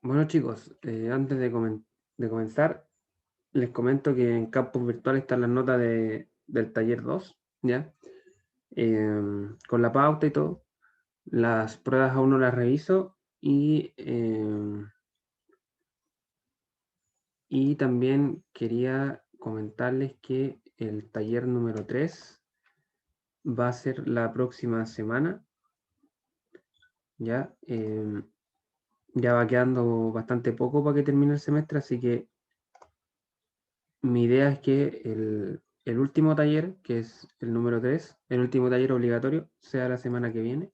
Bueno chicos, antes de comenzar, les comento que en Campus Virtual están las notas del taller 2, ¿ya? Con la pauta y todo. Las pruebas aún no las reviso y también quería comentarles que el taller número 3 va a ser la próxima semana, ¿ya? Ya va quedando bastante poco para que termine el semestre, así que mi idea es que el último taller, que es el número 3, el último taller obligatorio, sea la semana que viene.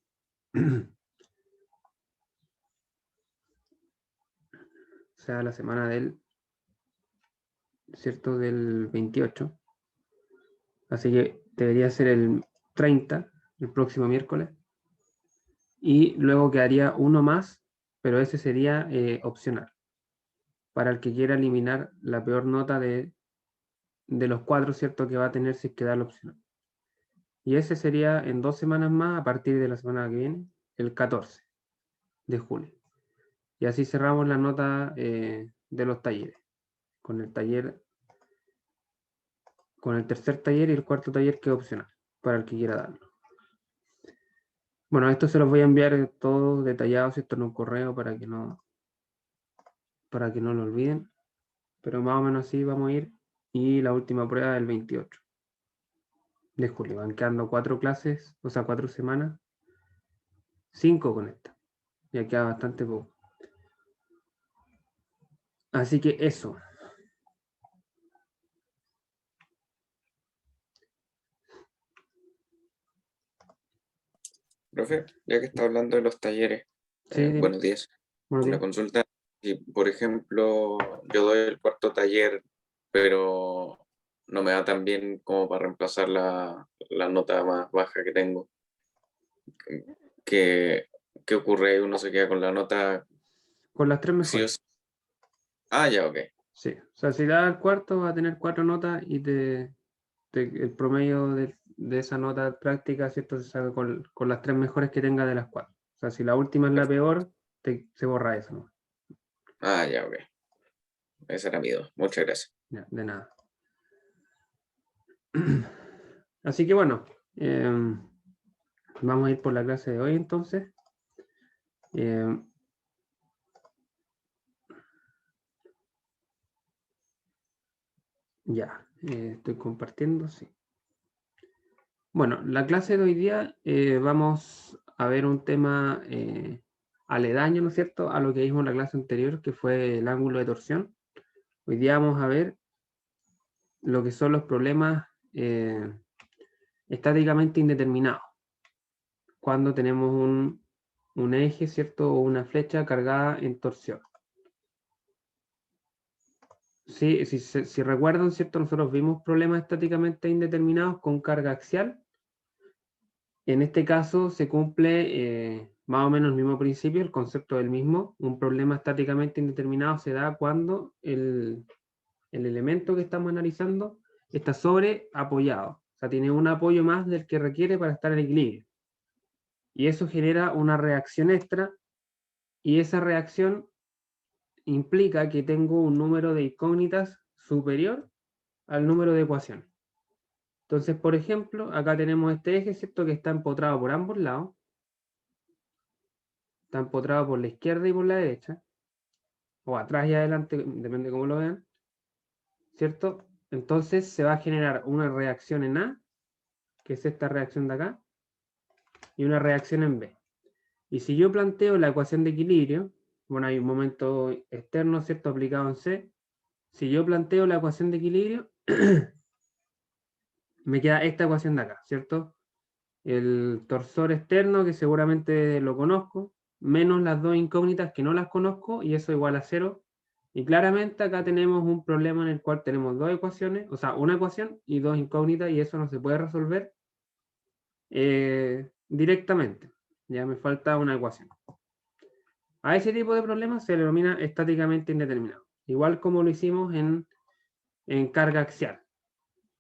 Sea la semana ¿cierto? Del 28. Así que debería ser el 30, el próximo miércoles. Y luego quedaría uno más, pero ese sería opcional. Para el que quiera eliminar la peor nota de los 4, ¿cierto? Que va a tener si es que da la opcional. Y ese sería en 2 semanas más, a partir de la semana que viene, el 14 de julio. Y así cerramos la nota de los talleres, con el taller, con el tercer taller y el cuarto taller que es opcional, para el que quiera darlo. Bueno, esto se los voy a enviar todo detallado, esto en un correo para que no lo olviden. Pero más o menos así vamos a ir. Y la última prueba el 28 de julio. Van quedando 4 clases, o sea, 4 semanas. 5 con esta. Ya queda bastante poco. Así que eso. Profe, ya que está hablando de los talleres, Sí, buenos días. buenos Una días. consulta. Si, por ejemplo, yo doy el cuarto taller, pero no me da tan bien como para reemplazar la nota más baja que tengo. ¿Qué, qué ocurre ahí? Uno se queda con la nota Con las 3 sí o mejores. sí. Ah, ya, ok. Sí. O sea, si da el cuarto va a tener 4 notas y el promedio de esa nota práctica, ¿cierto? Se saca con las 3 mejores que tenga de las 4. O sea, si la última es la peor, se borra eso, ¿no? Ah, ya, ok. Esa era mi duda. Muchas gracias. Ya, de nada. Así que bueno, vamos a ir por la clase de hoy entonces. Ya, estoy compartiendo, sí. Bueno, la clase de hoy día vamos a ver un tema aledaño, ¿no es cierto?, a lo que vimos en la clase anterior, que fue el ángulo de torsión. Hoy día vamos a ver lo que son los problemas estáticamente indeterminados, cuando tenemos un eje, ¿cierto?, o una flecha cargada en torsión. Sí, si recuerdan, ¿cierto?, nosotros vimos problemas estáticamente indeterminados con carga axial. En este caso se cumple más o menos el mismo principio, el concepto del mismo. Un problema estáticamente indeterminado se da cuando el elemento que estamos analizando está sobre apoyado. O sea, tiene un apoyo más del que requiere para estar en equilibrio. Y eso genera una reacción extra, y esa reacción implica que tengo un número de incógnitas superior al número de ecuaciones. Entonces, por ejemplo, acá tenemos este eje, ¿cierto?, que está empotrado por ambos lados. Está empotrado por la izquierda y por la derecha, o atrás y adelante, depende de cómo lo vean, ¿cierto? Entonces se va a generar una reacción en A, que es esta reacción de acá, y una reacción en B. Y si yo planteo la ecuación de equilibrio, bueno, hay un momento externo, ¿cierto?, aplicado en C. Si yo planteo la ecuación de equilibrio, me queda esta ecuación de acá, ¿cierto? El torsor externo, que seguramente lo conozco, menos las dos incógnitas que no las conozco, y eso igual a 0. Y claramente acá tenemos un problema en el cual tenemos dos ecuaciones, o sea, una ecuación y dos incógnitas, y eso no se puede resolver directamente. Ya me falta una ecuación. A ese tipo de problemas se le denomina estáticamente indeterminado, igual como lo hicimos en carga axial.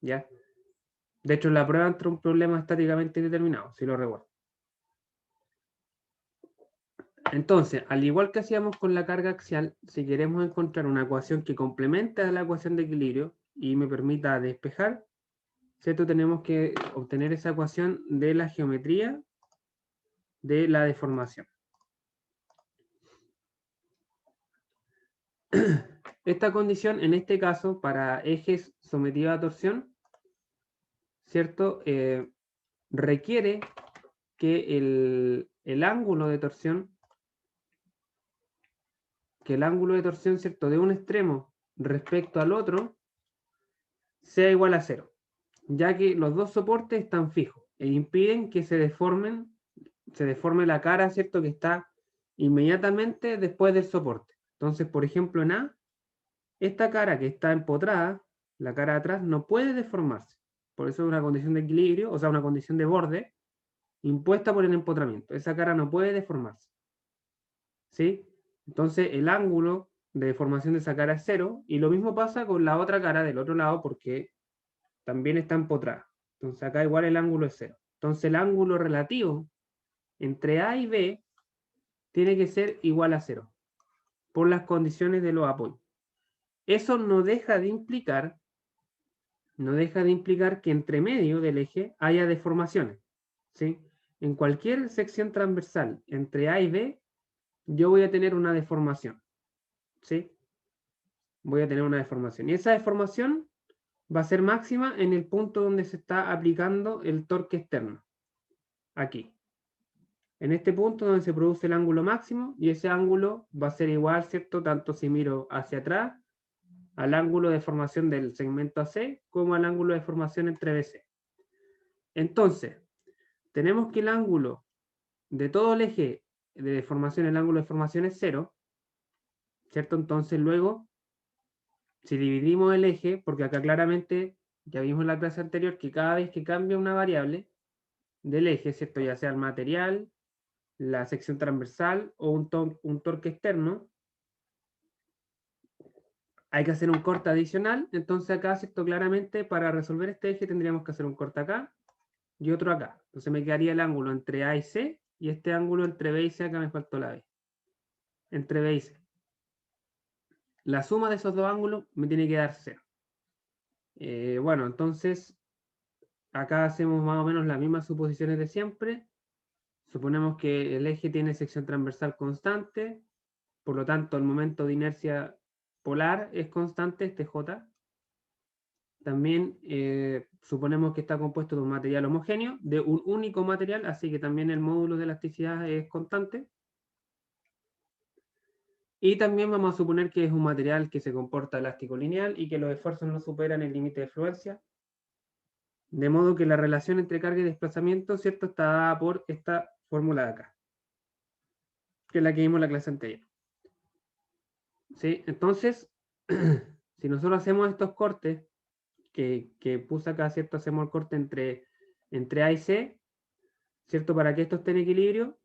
¿Ya? De hecho, en la prueba entró un problema estáticamente indeterminado, si lo recuerdo. Entonces, al igual que hacíamos con la carga axial, si queremos encontrar una ecuación que complemente a la ecuación de equilibrio y me permita despejar, ¿cierto? Tenemos que obtener esa ecuación de la geometría de la deformación. Esta condición, en este caso, para ejes sometidos a torsión, ¿cierto? Requiere que el ángulo de torsión, ¿cierto? De un extremo respecto al otro, sea igual a 0, ya que los dos soportes están fijos e impiden que se deforme la cara, ¿cierto? Que está inmediatamente después del soporte. Entonces, por ejemplo, en A, esta cara que está empotrada, la cara de atrás, no puede deformarse. Por eso es una condición de equilibrio, o sea, una condición de borde impuesta por el empotramiento. Esa cara no puede deformarse. ¿Sí? Entonces, el ángulo de deformación de esa cara es 0, y lo mismo pasa con la otra cara del otro lado porque también está empotrada. Entonces, acá igual el ángulo es 0. Entonces, el ángulo relativo entre A y B tiene que ser igual a 0 por las condiciones de los apoyos. Eso no deja de implicar que entre medio del eje haya deformaciones, ¿sí? En cualquier sección transversal entre A y B, yo voy a tener una deformación, ¿sí? Voy a tener una deformación. Y esa deformación va a ser máxima en el punto donde se está aplicando el torque externo, aquí. En este punto donde se produce el ángulo máximo, y ese ángulo va a ser igual, ¿cierto? Tanto si miro hacia atrás, al ángulo de formación del segmento AC, como al ángulo de formación entre BC. Entonces, tenemos que el ángulo de todo el eje de deformación, el ángulo de formación es 0, ¿cierto? Entonces luego, si dividimos el eje, porque acá claramente, ya vimos en la clase anterior, que cada vez que cambia una variable del eje, ¿cierto? Ya sea el material, la sección transversal o un torque externo, hay que hacer un corte adicional. Entonces acá, ¿cierto? Claramente, para resolver este eje tendríamos que hacer un corte acá y otro acá. Entonces me quedaría el ángulo entre A y C, y este ángulo entre B y C, acá me faltó la B. Entre B y C. La suma de esos dos ángulos me tiene que dar 0. Bueno, entonces acá hacemos más o menos las mismas suposiciones de siempre. Suponemos que el eje tiene sección transversal constante, por lo tanto el momento de inercia polar es constante, este J. También suponemos que está compuesto de un material homogéneo, de un único material, así que también el módulo de elasticidad es constante. Y también vamos a suponer que es un material que se comporta elástico lineal y que los esfuerzos no superan el límite de fluencia. De modo que la relación entre carga y desplazamiento, ¿cierto?, está dada por esta fórmula de acá, que es la que vimos en la clase anterior. ¿Sí? Entonces, si nosotros hacemos estos cortes que puse acá, ¿cierto? Hacemos el corte entre A y C, ¿cierto? Para que esto esté en equilibrio,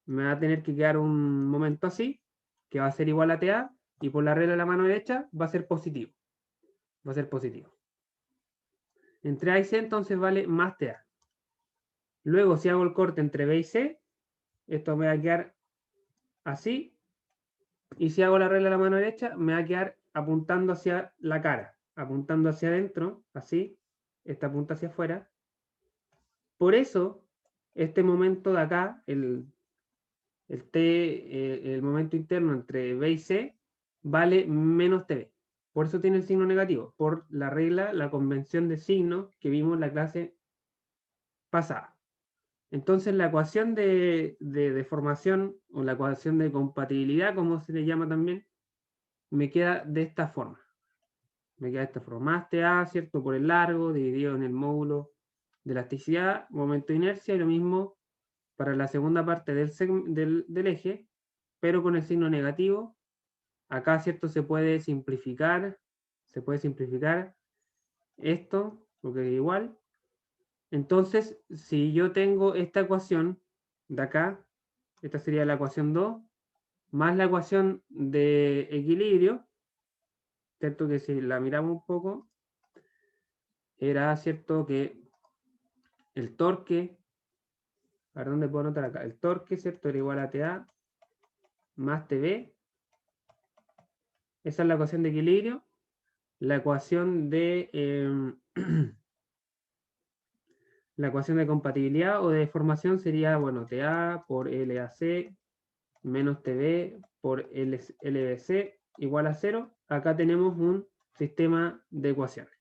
me va a tener que quedar un momento así, que va a ser igual a TA, y por la regla de la mano derecha va a ser positivo. Va a ser positivo. Entre A y C entonces vale más TA. Luego, si hago el corte entre B y C, esto me va a quedar así, y si hago la regla de la mano derecha, me va a quedar apuntando hacia la cara, apuntando hacia adentro, así, esta apunta hacia afuera. Por eso, este momento de acá, el momento interno entre B y C, vale menos TB. Por eso tiene el signo negativo, por la regla, la convención de signos que vimos en la clase pasada. Entonces la ecuación de deformación, o la ecuación de compatibilidad, como se le llama también, me queda de esta forma. Me queda de esta forma. Más TA, ¿cierto? Por el largo, dividido en el módulo de elasticidad, momento de inercia, y lo mismo para la segunda parte del eje, pero con el signo negativo. Acá, ¿cierto? Se puede simplificar esto, porque es igual. Entonces, si yo tengo esta ecuación de acá, esta sería la ecuación 2, más la ecuación de equilibrio, ¿cierto? Que si la miramos un poco, era, ¿cierto?, que el torque A ver, ¿dónde puedo anotar acá? El torque, ¿cierto? Era igual a TA más TV. Esa es la ecuación de equilibrio. La ecuación de la ecuación de compatibilidad o de deformación sería, bueno, TA por LAC menos TV por LBC igual a 0. Acá tenemos un sistema de ecuaciones.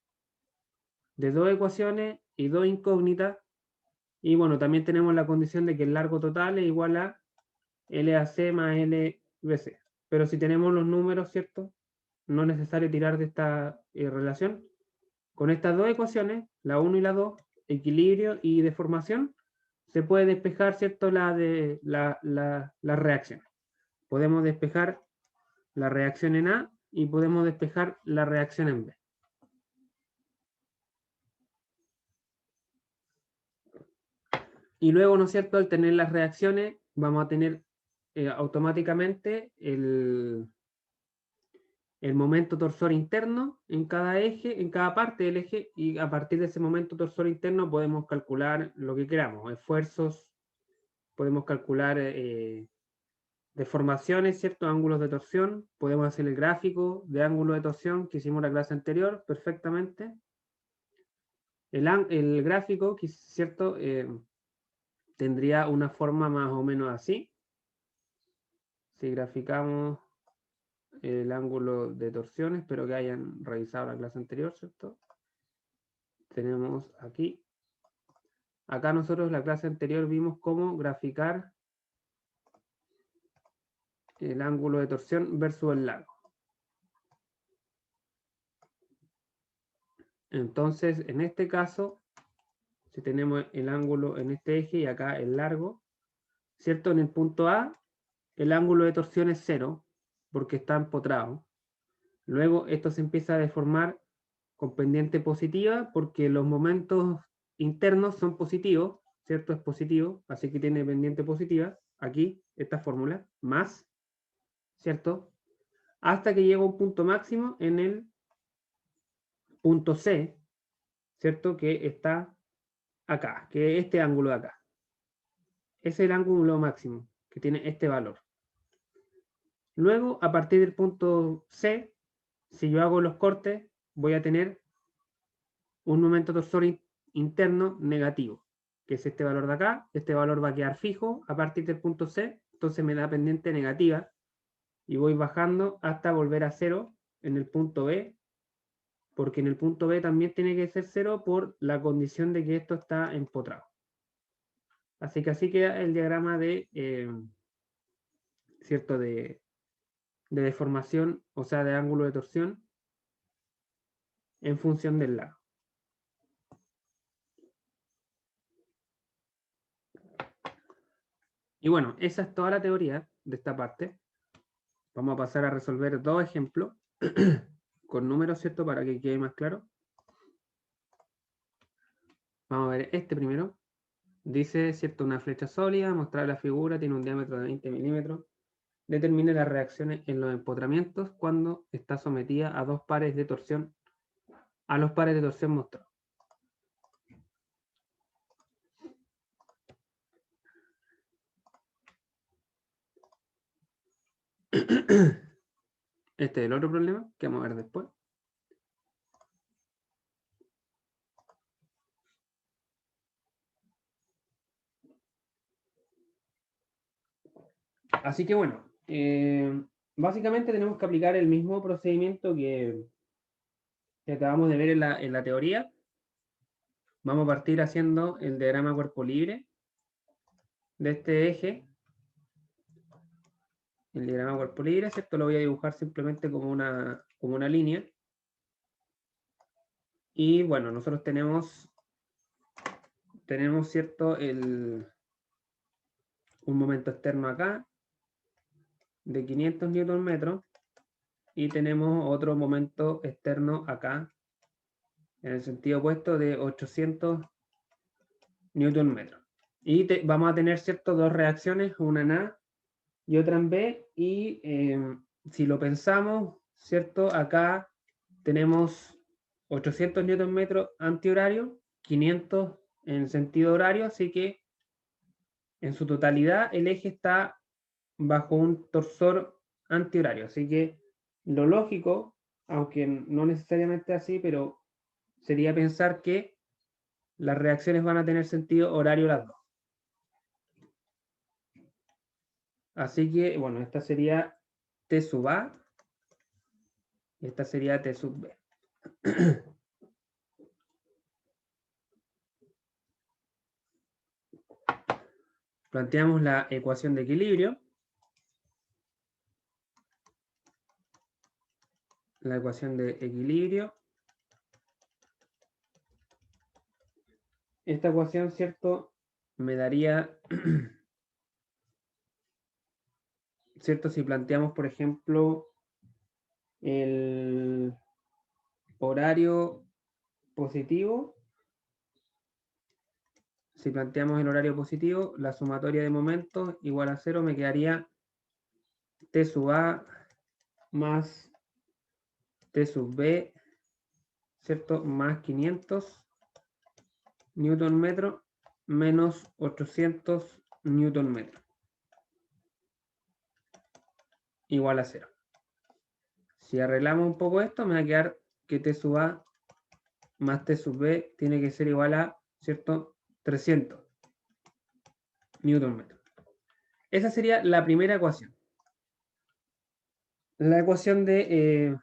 De dos ecuaciones y dos incógnitas. Y bueno, también tenemos la condición de que el largo total es igual a LAC más LBC. Pero si tenemos los números, ¿cierto? No es necesario tirar de esta relación. Con estas dos ecuaciones, la 1 y la 2, equilibrio y deformación, se puede despejar, ¿cierto? La reacción. Podemos despejar la reacción en A y podemos despejar la reacción en B. Y luego, ¿no es cierto?, al tener las reacciones, vamos a tener automáticamente el momento torsor interno en cada eje, en cada parte del eje, y a partir de ese momento torsor interno podemos calcular lo que queramos, esfuerzos, podemos calcular deformaciones, ¿cierto?, ángulos de torsión, podemos hacer el gráfico de ángulo de torsión que hicimos en la clase anterior perfectamente. El gráfico, ¿cierto?, tendría una forma más o menos así. Si graficamos el ángulo de torsión, espero que hayan revisado la clase anterior, ¿cierto? Tenemos aquí. Acá nosotros en la clase anterior vimos cómo graficar el ángulo de torsión versus el largo. Entonces, en este caso, si tenemos el ángulo en este eje y acá el largo, ¿cierto? En el punto A, el ángulo de torsión es 0, porque está empotrado. Luego esto se empieza a deformar con pendiente positiva, porque los momentos internos son positivos, ¿cierto? Es positivo, así que tiene pendiente positiva. Aquí, esta fórmula, más, ¿cierto? Hasta que llega a un punto máximo en el punto C, ¿cierto? Que está acá, que es este ángulo de acá. Es el ángulo máximo, que tiene este valor. Luego, a partir del punto C, si yo hago los cortes, voy a tener un momento torsor interno negativo, que es este valor de acá. Este valor va a quedar fijo a partir del punto C, entonces me da pendiente negativa, y voy bajando hasta volver a 0 en el punto B, porque en el punto B también tiene que ser 0 por la condición de que esto está empotrado. Así que así queda el diagrama de, ¿cierto?, de deformación, o sea, de ángulo de torsión en función del lado. Y bueno, esa es toda la teoría de esta parte. Vamos a pasar a resolver dos ejemplos con números, ¿cierto?, para que quede más claro. Vamos a ver este primero. Dice, ¿cierto?, una flecha sólida, mostrar la figura, tiene un diámetro de 20 milímetros. Determine las reacciones en los empotramientos cuando está sometida a dos pares de torsión, a los pares de torsión mostrados. Este es el otro problema que vamos a ver después. Así que bueno, básicamente tenemos que aplicar el mismo procedimiento que acabamos de ver en la teoría. Vamos a partir haciendo el diagrama cuerpo libre de este eje. El diagrama cuerpo libre, ¿cierto? Lo voy a dibujar simplemente como una línea. Y bueno, nosotros tenemos ¿cierto?, un momento externo acá de 500 Nm y tenemos otro momento externo acá en el sentido opuesto de 800 Nm. Y vamos a tener, ¿cierto?, dos reacciones, una en A y otra en B, y si lo pensamos, ¿cierto?, acá tenemos 800 Nm antihorario, 500 en sentido horario, así que en su totalidad el eje está bajo un torsor antihorario. Así que lo lógico, aunque no necesariamente así, pero sería pensar que las reacciones van a tener sentido horario las dos. Así que, bueno, esta sería T sub A y esta sería T sub B. Planteamos la ecuación de equilibrio. La ecuación de equilibrio. Esta ecuación, ¿cierto? Me daría, ¿cierto? Si planteamos, por ejemplo, el horario positivo, si planteamos el horario positivo, la sumatoria de momentos igual a 0, me quedaría T sub A más T sub B, ¿cierto? Más 500 newton metro menos 800 newton metro igual a 0. Si arreglamos un poco esto, me va a quedar que T sub A más T sub B tiene que ser igual a, ¿cierto? 300 newton metro. Esa sería la primera ecuación. La ecuación de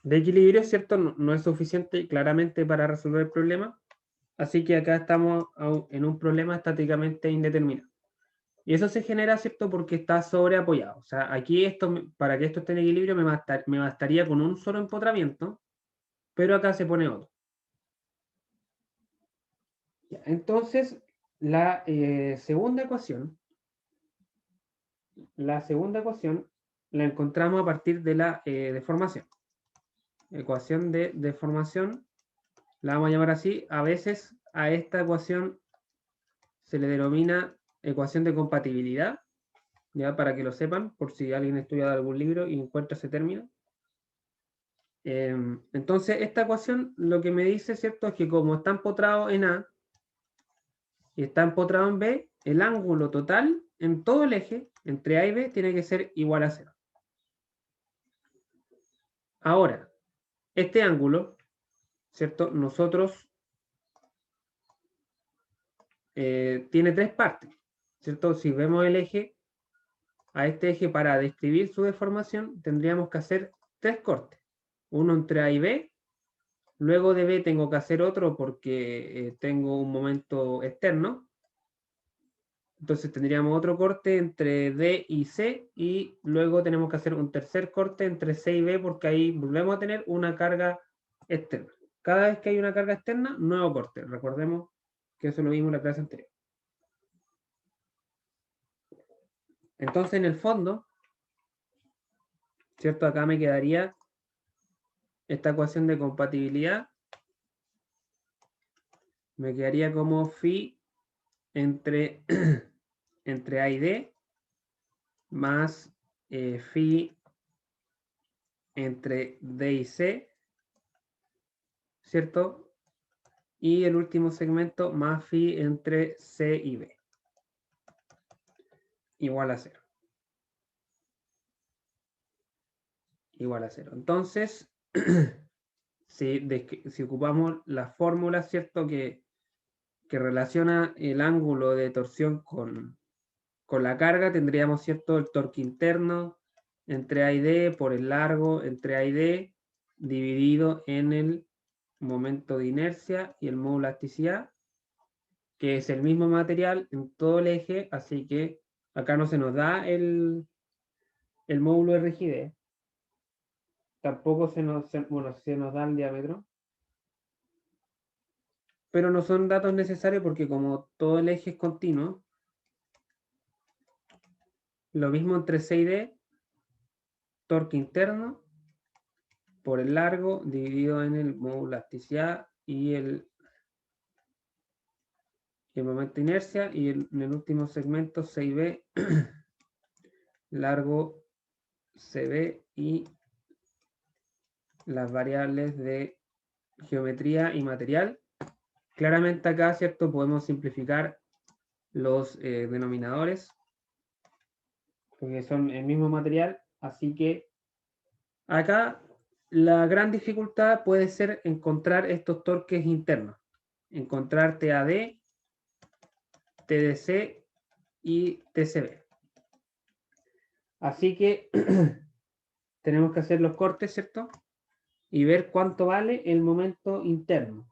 equilibrio, ¿cierto? No es suficiente claramente para resolver el problema. Así que acá estamos en un problema estáticamente indeterminado. Y eso se genera, ¿cierto? Porque está sobreapoyado. O sea, aquí esto, para que esto esté en equilibrio, me bastaría con un solo empotramiento, pero acá se pone otro. Ya, entonces, la segunda ecuación la encontramos a partir de la deformación. Ecuación de deformación, la vamos a llamar así. A veces a esta ecuación se le denomina ecuación de compatibilidad, ya para que lo sepan, por si alguien ha estudiado algún libro y encuentra ese término. Entonces, esta ecuación lo que me dice, ¿cierto? Es que como está empotrado en A y está empotrado en B, el ángulo total en todo el eje, entre A y B, tiene que ser igual a 0. Ahora, este ángulo, ¿cierto? Nosotros tiene tres partes, ¿cierto? Si vemos el eje, a este eje para describir su deformación, tendríamos que hacer tres cortes. Uno entre A y B, luego de B tengo que hacer otro porque tengo un momento externo. Entonces tendríamos otro corte entre D y C y luego tenemos que hacer un tercer corte entre C y B porque ahí volvemos a tener una carga externa. Cada vez que hay una carga externa, nuevo corte. Recordemos que eso lo vimos en la clase anterior. Entonces en el fondo, ¿cierto? Acá me quedaría esta ecuación de compatibilidad. Me quedaría como phi entre, entre A y D más phi entre D y C, ¿cierto? Y el último segmento más phi entre C y B. Igual a 0. Igual a 0. Entonces, si ocupamos la fórmula, ¿cierto? Que relaciona el ángulo de torsión con la carga, tendríamos, ¿cierto? El torque interno entre A y D por el largo entre A y D dividido en el momento de inercia y el módulo de elasticidad, que es el mismo material en todo el eje, así que acá no se nos da el módulo de rigidez, tampoco se nos da el diámetro, pero no son datos necesarios porque como todo el eje es continuo, lo mismo entre C y D, torque interno por el largo dividido en el módulo de elasticidad y el momento de inercia, y en el último segmento C y B, largo CB y las variables de geometría y material. Claramente acá, ¿cierto? Podemos simplificar los denominadores, porque son el mismo material, así que acá la gran dificultad puede ser encontrar estos torques internos, encontrar TAD, TDC y TCB. Así que tenemos que hacer los cortes, ¿cierto? Y ver cuánto vale el momento interno.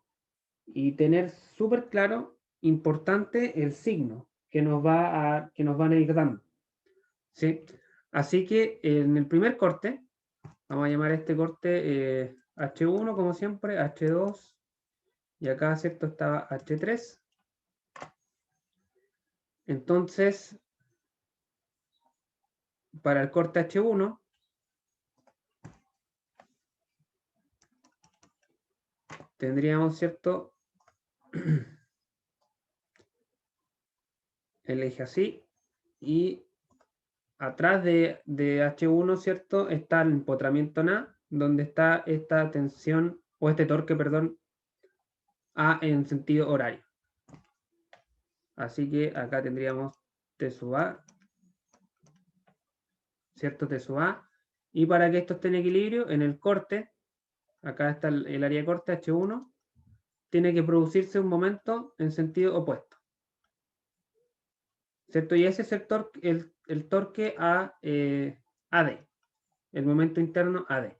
Y tener súper claro, importante, el signo que nos van a ir dando. ¿Sí? Así que en el primer corte, vamos a llamar a este corte H1, como siempre, H2, y acá, ¿cierto? Estaba H3. Entonces, para el corte H1, tendríamos, ¿cierto? El eje así, y atrás de H1, ¿cierto? Está el empotramiento en A, donde está esta tensión, o este torque, perdón, A en sentido horario. Así que acá tendríamos T sub A, ¿cierto? T sub A. Y para que esto esté en equilibrio, en el corte, acá está el área de corte H1, tiene que producirse un momento en sentido opuesto, ¿cierto? Y ese es el torque a AD, el momento interno AD.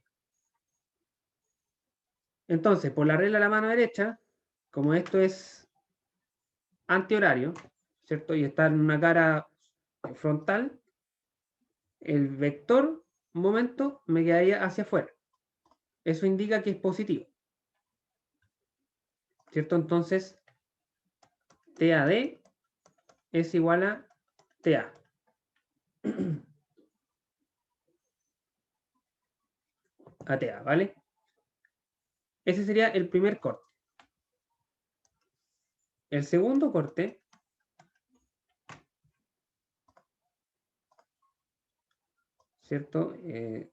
Entonces, por la regla de la mano derecha, como esto es antihorario, ¿cierto? Y está en una cara frontal, el vector momento me quedaría hacia afuera. Eso indica que es positivo, ¿cierto? Entonces, TAD es igual a TA. A TA, ¿vale? Ese sería el primer corte. El segundo corte, ¿cierto?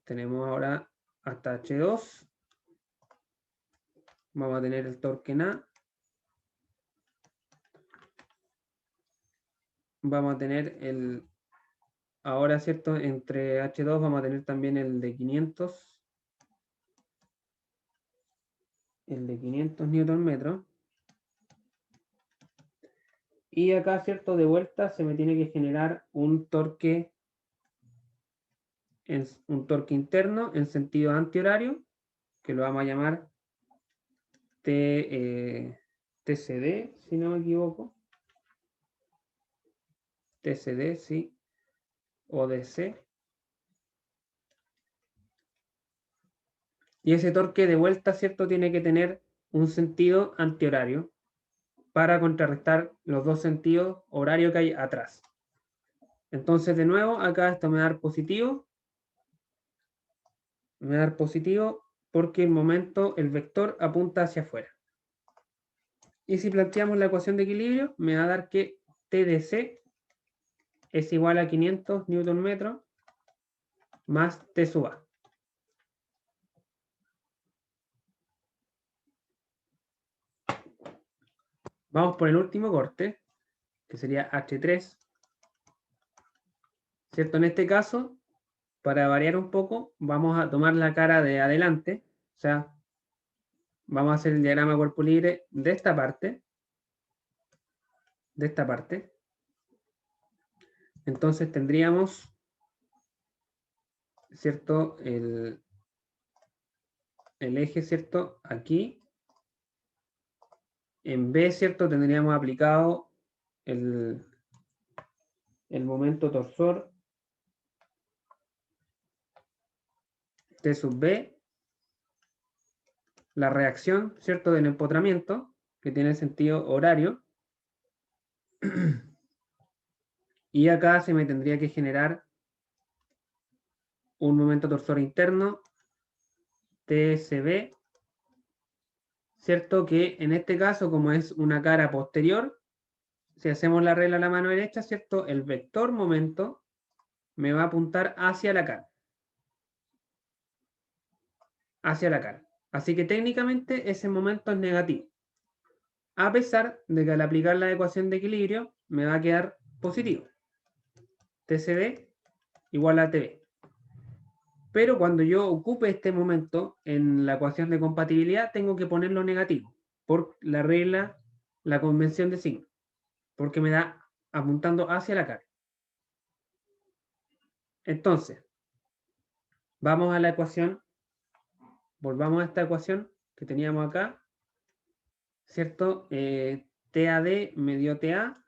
Tenemos ahora hasta H2. Vamos a tener el torque en A. Vamos a tener ahora, ¿cierto? Entre H2 vamos a tener también el de 500. El de 500 Nm. Y acá, ¿cierto? De vuelta se me tiene que generar un torque interno en sentido antihorario, que lo vamos a llamar TCD, si no me equivoco. TCD, sí. O DC. Y ese torque de vuelta, ¿cierto? Tiene que tener un sentido antihorario para contrarrestar los dos sentidos horario que hay atrás. Entonces, de nuevo, acá esto me va a dar positivo. Me va a dar positivo porque el momento, el vector apunta hacia afuera. Y si planteamos la ecuación de equilibrio, me va a dar que TDC es igual a 500 Nm más T sub A. Vamos por el último corte, que sería H3. ¿Cierto? En este caso, para variar un poco, vamos a tomar la cara de adelante. O sea, vamos a hacer el diagrama cuerpo libre de esta parte. De esta parte. Entonces tendríamos, ¿cierto? El eje, ¿cierto? Aquí. En B, ¿cierto? Tendríamos aplicado el momento torsor T sub B, la reacción, ¿cierto? Del empotramiento, que tiene sentido horario. Y acá se me tendría que generar un momento torsor interno, TSB, ¿cierto? Que en este caso, como es una cara posterior, si hacemos la regla a la mano derecha, ¿cierto? El vector momento me va a apuntar hacia la cara. Hacia la cara. Así que técnicamente ese momento es negativo. A pesar de que al aplicar la ecuación de equilibrio me va a quedar positivo. TCB igual a TB. Pero cuando yo ocupe este momento en la ecuación de compatibilidad, tengo que ponerlo negativo por la regla, la convención de signo, porque me da apuntando hacia la carga. Entonces, vamos a la ecuación, volvamos a esta ecuación que teníamos acá, ¿cierto? TAD me dio TA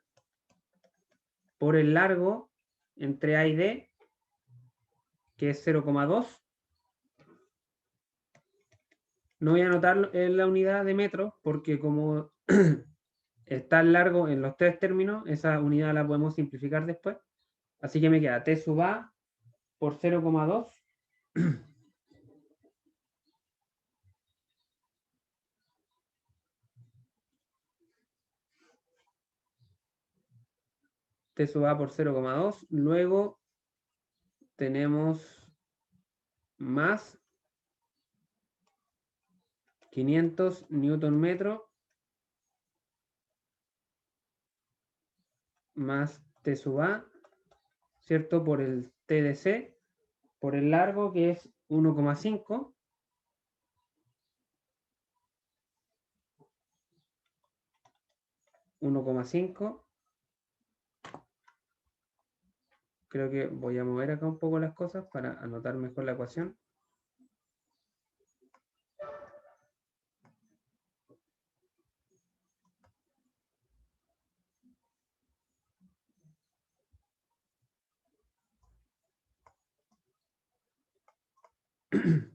por el largo entre A y D, que es 0,2. No voy a anotar en la unidad de metro, porque como está largo en los tres términos, esa unidad la podemos simplificar después. Así que me queda T sub A por 0,2. T sub A por 0,2. Luego tenemos más 500 newton metro más T sub A, ¿cierto? Por el TDC, por el largo que es 1,5. Creo que voy a mover acá un poco las cosas para anotar mejor la ecuación.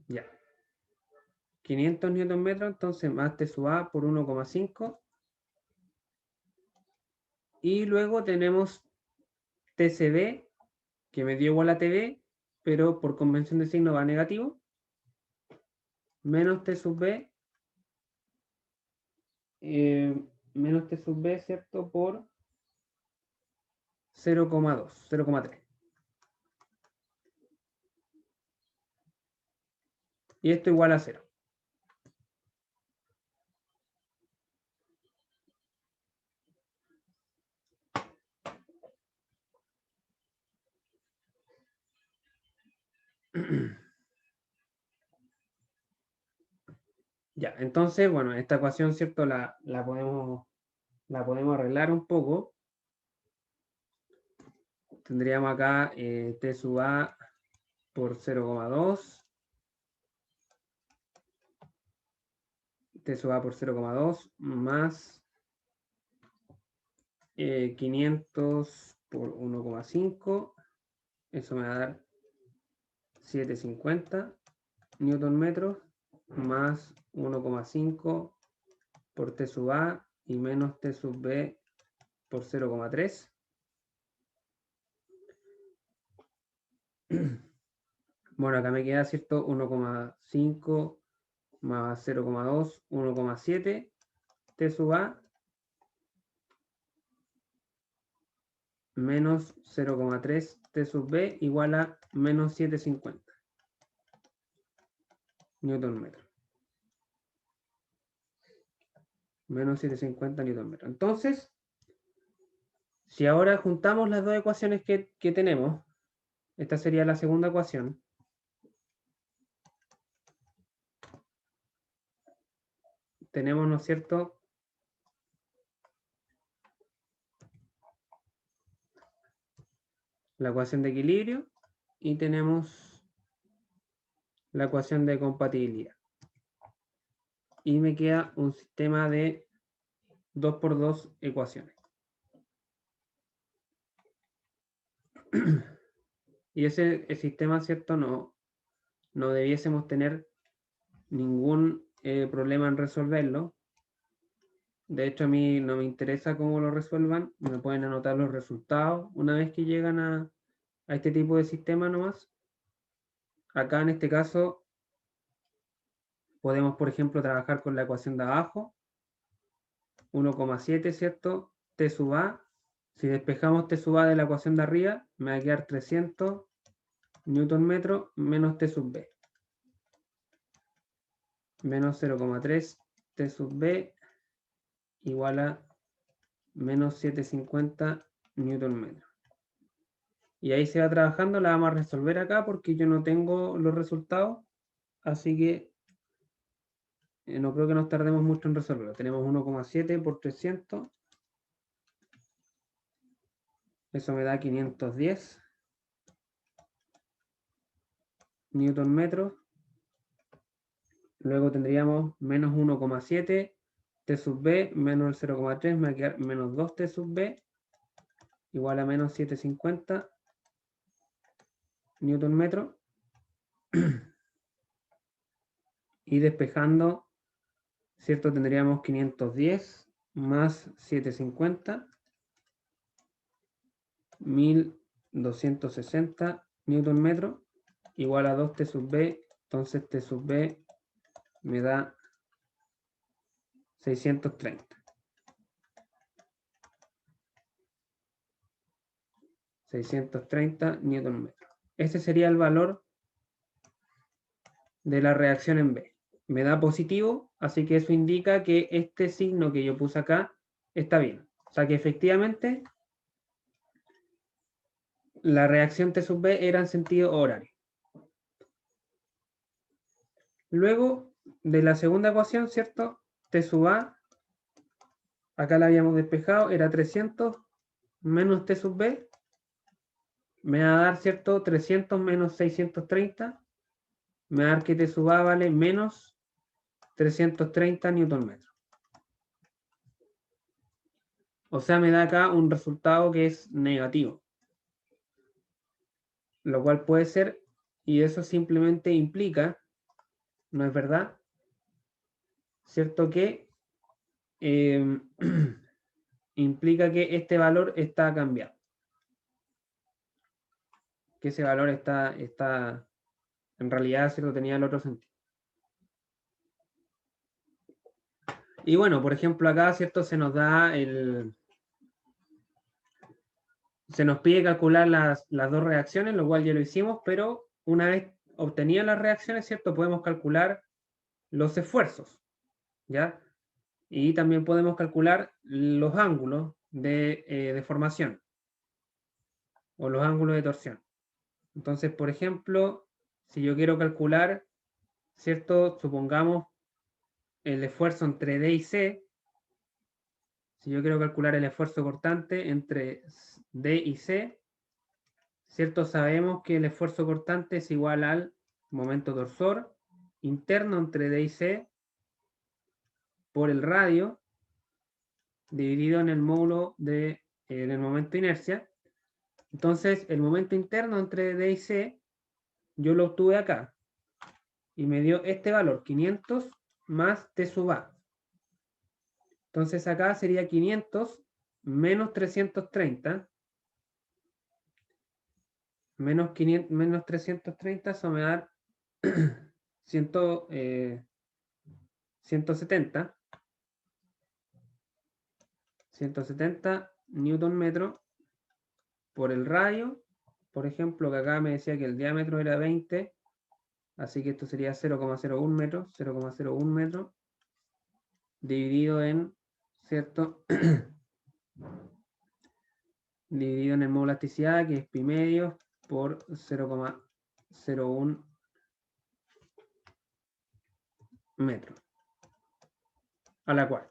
Ya. 500 newton metros, entonces más T sub A por 1,5. Y luego tenemos TCB, que me dio igual a TB, pero por convención de signo va negativo, menos T sub B, menos T sub B, ¿cierto? Por 0,2, 0,3. Y esto igual a 0. Ya, entonces, bueno, esta ecuación, ¿cierto? La podemos arreglar un poco. Tendríamos acá T sub A por 0,2. T sub A por 0,2 más 500 por 1,5. Eso me va a dar 750 newton metros más 1,5 por T sub A y menos T sub B por 0,3. Bueno, acá me queda, ¿cierto? 1,5 más 0,2, 1,7 T sub A menos 0,3 T sub B igual a menos 750 newton metro. Menos 750 newton metro. Entonces, si ahora juntamos las dos ecuaciones que tenemos, esta sería la segunda ecuación. Tenemos, ¿no es cierto?, la ecuación de equilibrio y tenemos la ecuación de compatibilidad. Y me queda un sistema de 2 por 2 ecuaciones. Y ese sistema, ¿cierto? No debiésemos tener ningún problema en resolverlo. De hecho, a mí no me interesa cómo lo resuelvan. Me pueden anotar los resultados una vez que llegan a este tipo de sistema nomás. Acá en este caso podemos, por ejemplo, trabajar con la ecuación de abajo. 1,7, ¿cierto? T sub A. Si despejamos T sub A de la ecuación de arriba, me va a quedar 300 newton metro menos T sub B. Menos 0,3 T sub B igual a menos 750 newton metro. Y ahí se va trabajando, la vamos a resolver acá porque yo no tengo los resultados, así que no creo que nos tardemos mucho en resolverlo. Tenemos 1,7 por 300. Eso me da 510 newton metro. Luego tendríamos menos 1,7 T sub B menos el 0,3, me va a quedar menos 2 T sub B igual a menos 750 newton metro. Y despejando, ¿cierto? Tendríamos 510 más 750, 1260 newton metro igual a 2 T sub B. Entonces T sub B me da 630. 630 newton metro. Ese sería el valor de la reacción en B. Me da positivo, así que eso indica que este signo que yo puse acá está bien. O sea que efectivamente la reacción T sub B era en sentido horario. Luego de la segunda ecuación, ¿cierto? T sub A, acá la habíamos despejado, era 300 menos T sub B, me va a dar, ¿cierto? 300 menos 630, me va a dar que T sub A vale menos 330 newton metro. O sea, me da acá un resultado que es negativo. Lo cual puede ser, y eso simplemente implica, ¿no es verdad? ¿Cierto que implica que este valor está cambiado? Que ese valor está en realidad, ¿cierto? Tenía el otro sentido. Y bueno, por ejemplo, acá, ¿cierto? Se nos da se nos pide calcular las dos reacciones, lo cual ya lo hicimos, pero una vez obtenidas las reacciones, ¿cierto? Podemos calcular los esfuerzos, ¿ya? Y también podemos calcular los ángulos de deformación o los ángulos de torsión. Entonces, por ejemplo, si yo quiero calcular, ¿cierto? Supongamos el esfuerzo entre D y C. Si yo quiero calcular el esfuerzo cortante entre D y C, ¿cierto? Sabemos que el esfuerzo cortante es igual al momento torsor interno entre D y C por el radio dividido en el módulo del momento de inercia. Entonces, el momento interno entre D y C, yo lo obtuve acá. Y me dio este valor, 500 más T sub A. Entonces, acá sería 500 menos 330. Menos 330, eso me da 170. 170 newton metro por el radio. Por ejemplo, que acá me decía que el diámetro era 20, así que esto sería 0,01 metro, 0,01 metro, dividido en, ¿cierto? Dividido en el módulo de elasticidad, que es pi medio, por 0,01 metro a la cuarta.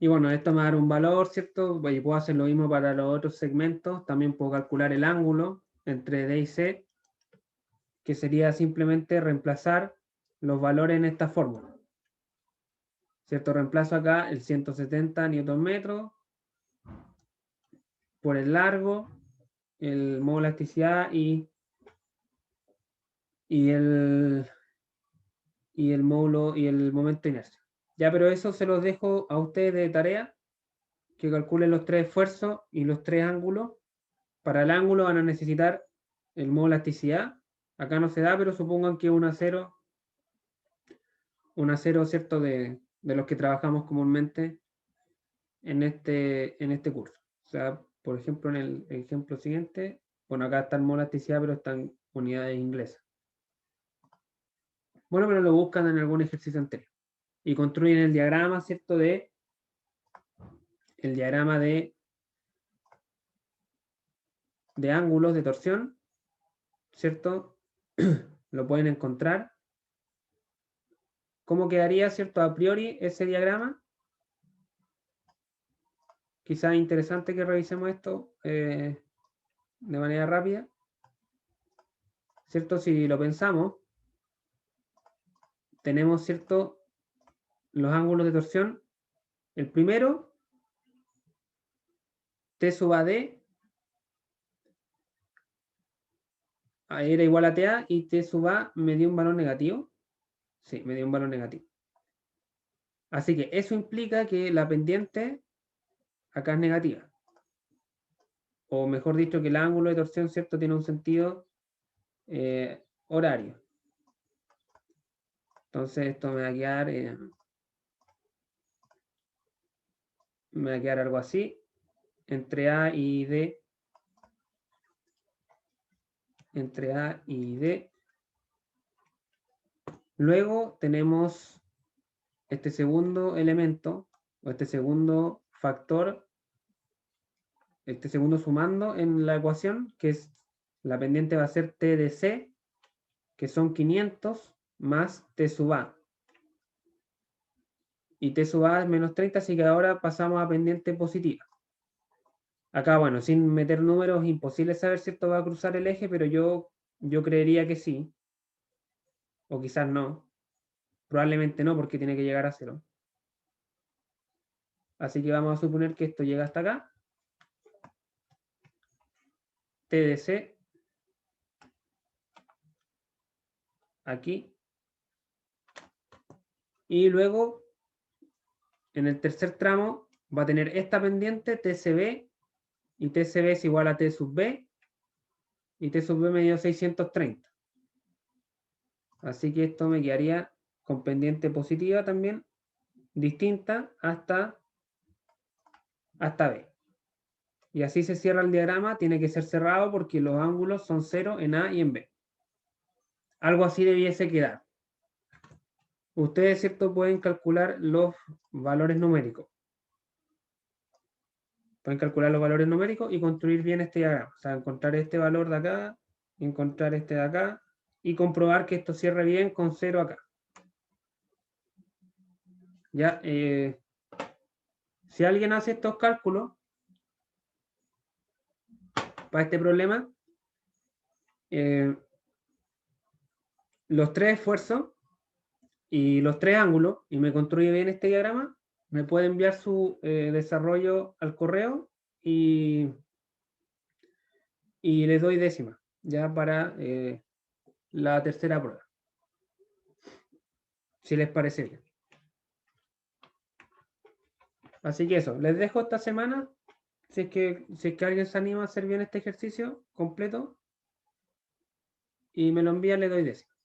Y bueno, esto me va a dar un valor, ¿cierto? Y puedo hacer lo mismo para los otros segmentos. También puedo calcular el ángulo entre D y C, que sería simplemente reemplazar los valores en esta fórmula. ¿Cierto? Reemplazo acá el 170 newton metro por el largo, el módulo de elasticidad y el módulo y el momento de inercia. Ya, pero eso se los dejo a ustedes de tarea, que calculen los tres esfuerzos y los tres ángulos. Para el ángulo van a necesitar el módulo de elasticidad. Acá no se da, pero supongan que 1 a 0, ¿cierto? De los que trabajamos comúnmente en este curso. O sea, por ejemplo, en el ejemplo siguiente, bueno, acá está el módulo de elasticidad, pero están unidades inglesas. Bueno, pero lo buscan en algún ejercicio anterior. Y construyen el diagrama, ¿cierto? De el diagrama de ángulos de torsión, ¿cierto? Lo pueden encontrar. ¿Cómo quedaría, cierto, a priori ese diagrama? Quizás interesante que revisemos esto de manera rápida, ¿cierto? Si lo pensamos, tenemos, ¿cierto?, los ángulos de torsión. El primero, T sub AD, era igual a TA, y T sub A me dio un valor negativo. Sí, me dio un valor negativo. Así que eso implica que la pendiente acá es negativa. O mejor dicho, que el ángulo de torsión, ¿cierto?, tiene un sentido horario. Entonces esto me va a quedar algo así, entre A y D, entre A y D. Luego tenemos este segundo elemento, o este segundo factor, este segundo sumando en la ecuación, que es la pendiente va a ser T de C, que son 500 más T sub A. Y T sub A es menos 30, así que ahora pasamos a pendiente positiva. Acá, bueno, sin meter números, es imposible saber si esto va a cruzar el eje, pero yo creería que sí. O quizás no. Probablemente no, porque tiene que llegar a 0. Así que vamos a suponer que esto llega hasta acá. T de C. Aquí. Y luego, en el tercer tramo, va a tener esta pendiente, TCB, y TCB es igual a T sub B, y T sub B me dio 630. Así que esto me quedaría con pendiente positiva también, distinta hasta B. Y así se cierra el diagrama, tiene que ser cerrado porque los ángulos son 0 en A y en B. Algo así debiese quedar. Ustedes, ¿cierto?, pueden calcular los valores numéricos. Pueden calcular los valores numéricos y construir bien este diagrama. O sea, encontrar este valor de acá, encontrar este de acá, y comprobar que esto cierre bien con 0 acá. Ya, si alguien hace estos cálculos para este problema, los tres esfuerzos y los tres ángulos, y me construye bien este diagrama, me puede enviar su desarrollo al correo y les doy décima, ya para la tercera prueba. Si les parece bien. Así que eso, les dejo esta semana. Si es que alguien se anima a hacer bien este ejercicio completo y me lo envía, le doy décima.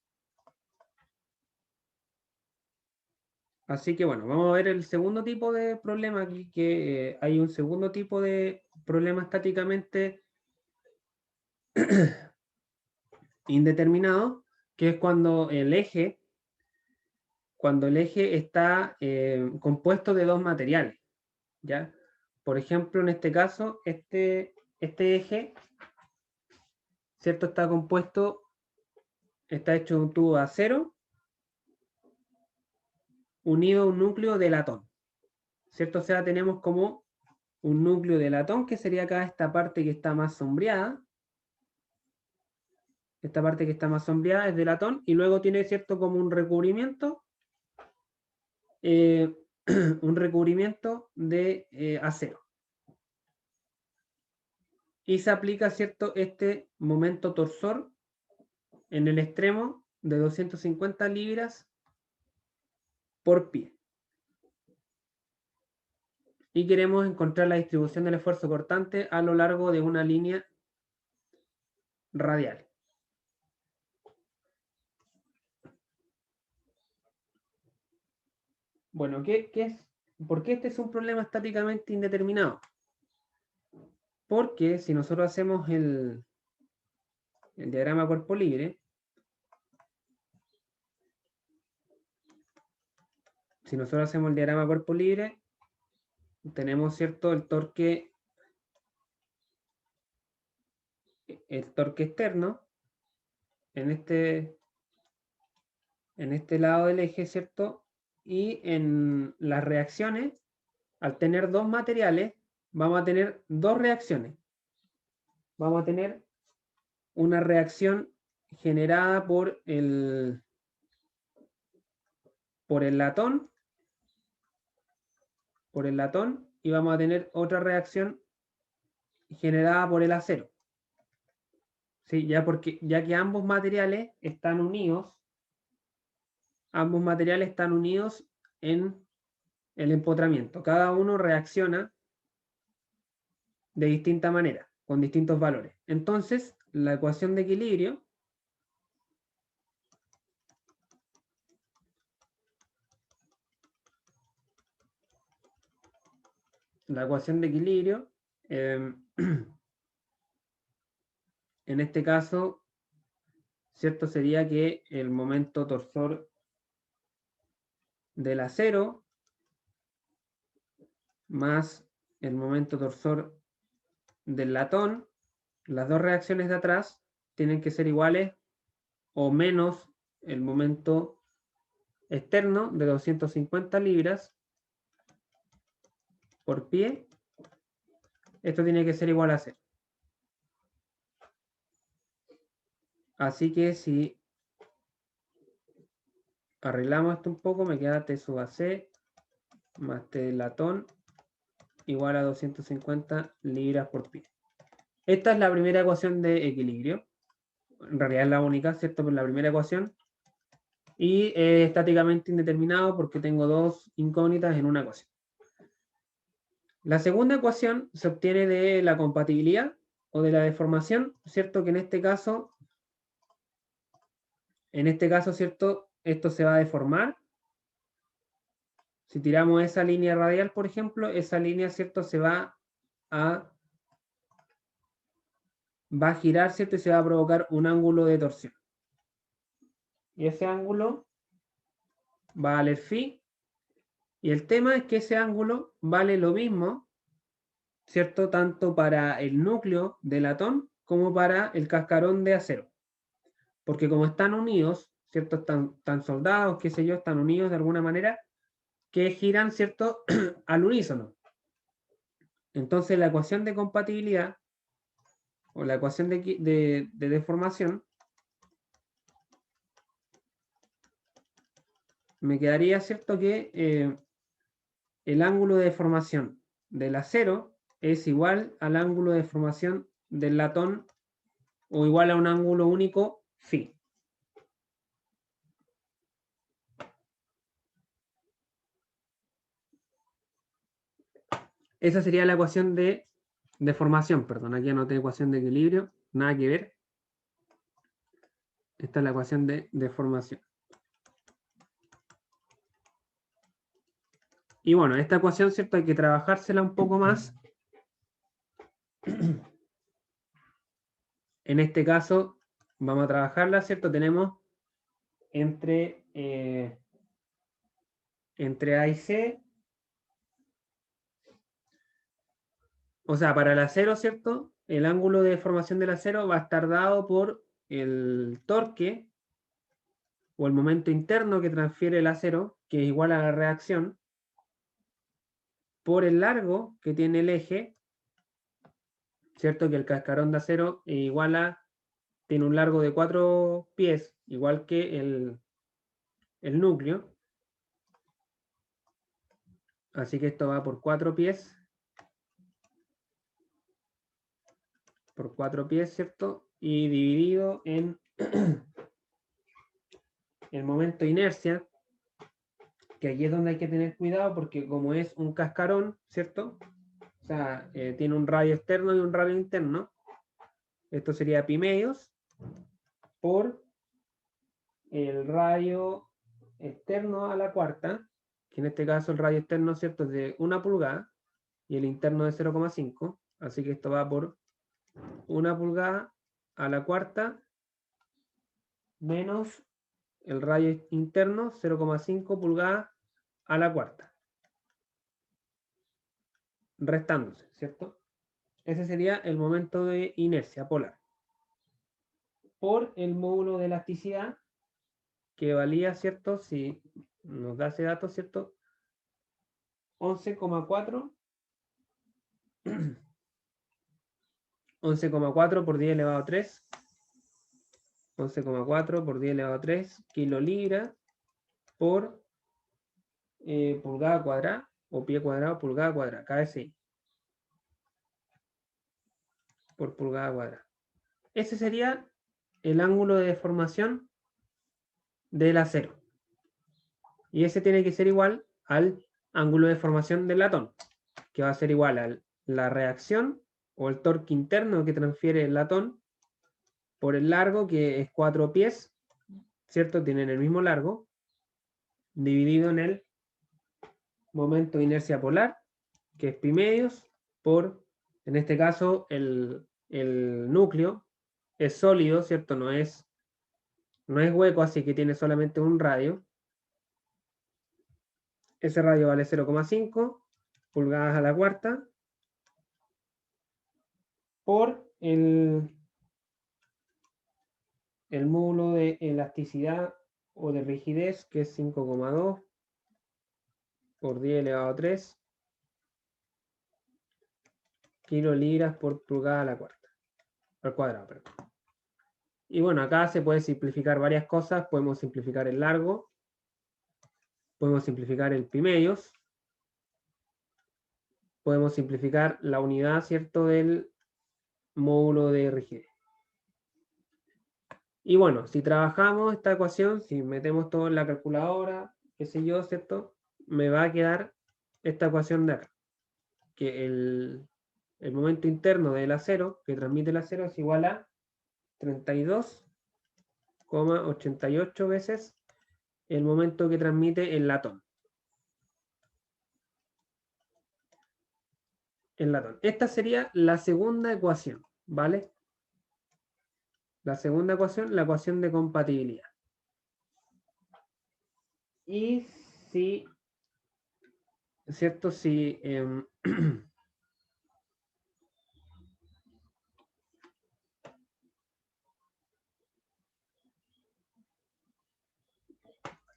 Así que bueno, vamos a ver el segundo tipo de problema aquí, que hay un segundo tipo de problema estáticamente indeterminado, que es cuando el eje está compuesto de dos materiales, ¿ya? Por ejemplo, en este caso, este eje, ¿cierto?, está hecho de un tubo de acero unido a un núcleo de latón, ¿cierto? O sea, tenemos como un núcleo de latón, que sería acá esta parte que está más sombreada. Esta parte que está más sombreada es de latón, y luego tiene, ¿cierto?, como un recubrimiento, de acero. Y se aplica, ¿cierto?, este momento torsor en el extremo de 250 libras por pie. Y queremos encontrar la distribución del esfuerzo cortante a lo largo de una línea radial. Bueno, ¿qué es? ¿Por qué este es un problema estáticamente indeterminado? Porque si nosotros hacemos el diagrama cuerpo libre, tenemos, ¿cierto?, el torque externo en este lado del eje, ¿cierto? Y en las reacciones, al tener dos materiales, vamos a tener dos reacciones. Vamos a tener una reacción generada por el latón, y vamos a tener otra reacción generada por el acero. ¿Sí? Ya que ambos materiales están unidos en el empotramiento. Cada uno reacciona de distinta manera, con distintos valores. Entonces, la ecuación de equilibrio en este caso, ¿cierto? Sería que el momento torsor del acero más el momento torsor del latón, las dos reacciones de atrás tienen que ser iguales o menos el momento externo de 250 libras por pie. Esto tiene que ser igual a 0. Así que si arreglamos esto un poco, me queda T sub AC más T del latón igual a 250 libras por pie. Esta es la primera ecuación de equilibrio. En realidad es la única, ¿cierto? Pero la primera ecuación. Y es estáticamente indeterminado porque tengo dos incógnitas en una ecuación. La segunda ecuación se obtiene de la compatibilidad o de la deformación, ¿cierto? Que en este caso, ¿cierto? Esto se va a deformar. Si tiramos esa línea radial, por ejemplo, esa línea, ¿cierto? Va a girar, ¿cierto? Y se va a provocar un ángulo de torsión. Y ese ángulo va a valer phi. Y el tema es que ese ángulo vale lo mismo, ¿cierto? Tanto para el núcleo de latón como para el cascarón de acero. Porque como están unidos, ¿cierto? Están soldados, qué sé yo, están unidos de alguna manera, que giran, ¿cierto? Al unísono. Entonces la ecuación de compatibilidad o la ecuación de deformación me quedaría, ¿cierto? Que el ángulo de deformación del acero es igual al ángulo de deformación del latón o igual a un ángulo único phi. Esa sería la ecuación de deformación, perdón, aquí anoté ecuación de equilibrio, nada que ver. Esta es la ecuación de deformación. Y bueno, esta ecuación, ¿cierto? Hay que trabajársela un poco más. En este caso, vamos a trabajarla, ¿cierto? Tenemos entre A y C. O sea, para el acero, ¿cierto? El ángulo de deformación del acero va a estar dado por el torque o el momento interno que transfiere el acero, que es igual a la reacción, por el largo que tiene el eje, ¿cierto? Que el cascarón de acero tiene un largo de 4 pies, igual que el núcleo. Así que esto va por 4 pies. Por 4 pies, ¿cierto? Y dividido en el momento de inercia, que aquí es donde hay que tener cuidado porque como es un cascarón, ¿cierto? O sea, tiene un radio externo y un radio interno. Esto sería pi medios por el radio externo a la cuarta, que en este caso el radio externo, ¿cierto? Es de 1 pulgada y el interno de 0,5. Así que esto va por 1 pulgada a la cuarta menos el radio interno 0,5 pulgadas a la cuarta. restándose, ¿cierto? Ese sería el momento de inercia polar. Por el módulo de elasticidad, que valía, ¿cierto? Si nos da ese dato, ¿cierto? 11,4 11,4 por 10 elevado a 3, 11,4 por 10 elevado a 3 kilolibra por pulgada cuadrada, o pie cuadrado, pulgada cuadrada, KSI. Por pulgada cuadrada. Ese sería el ángulo de deformación del acero. Y ese tiene que ser igual al ángulo de deformación del latón, que va a ser igual a la reacción o el torque interno que transfiere el latón por el largo, que es 4 pies, ¿cierto? Tienen el mismo largo, dividido en el momento de inercia polar, que es pi medios, por, en este caso, el núcleo es sólido, ¿cierto? No es hueco, así que tiene solamente un radio. Ese radio vale 0,5 pulgadas a la cuarta por el módulo de elasticidad o de rigidez, que es 5,2 por 10 elevado a 3 kilolibras por pulgada a la cuarta, al cuadrado, perdón. Y bueno, acá se puede simplificar varias cosas. Podemos simplificar el largo, podemos simplificar el pi medios, podemos simplificar la unidad, ¿cierto?, del módulo de rigidez. Y bueno, si trabajamos esta ecuación, si metemos todo en la calculadora, qué sé yo, ¿cierto?, me va a quedar esta ecuación de acá, que el momento interno del acero, que transmite el acero, es igual a 32,88 veces el momento que transmite el latón. Esta sería la segunda ecuación, ¿vale? La segunda ecuación, la ecuación de compatibilidad. Y si, ¿cierto? Si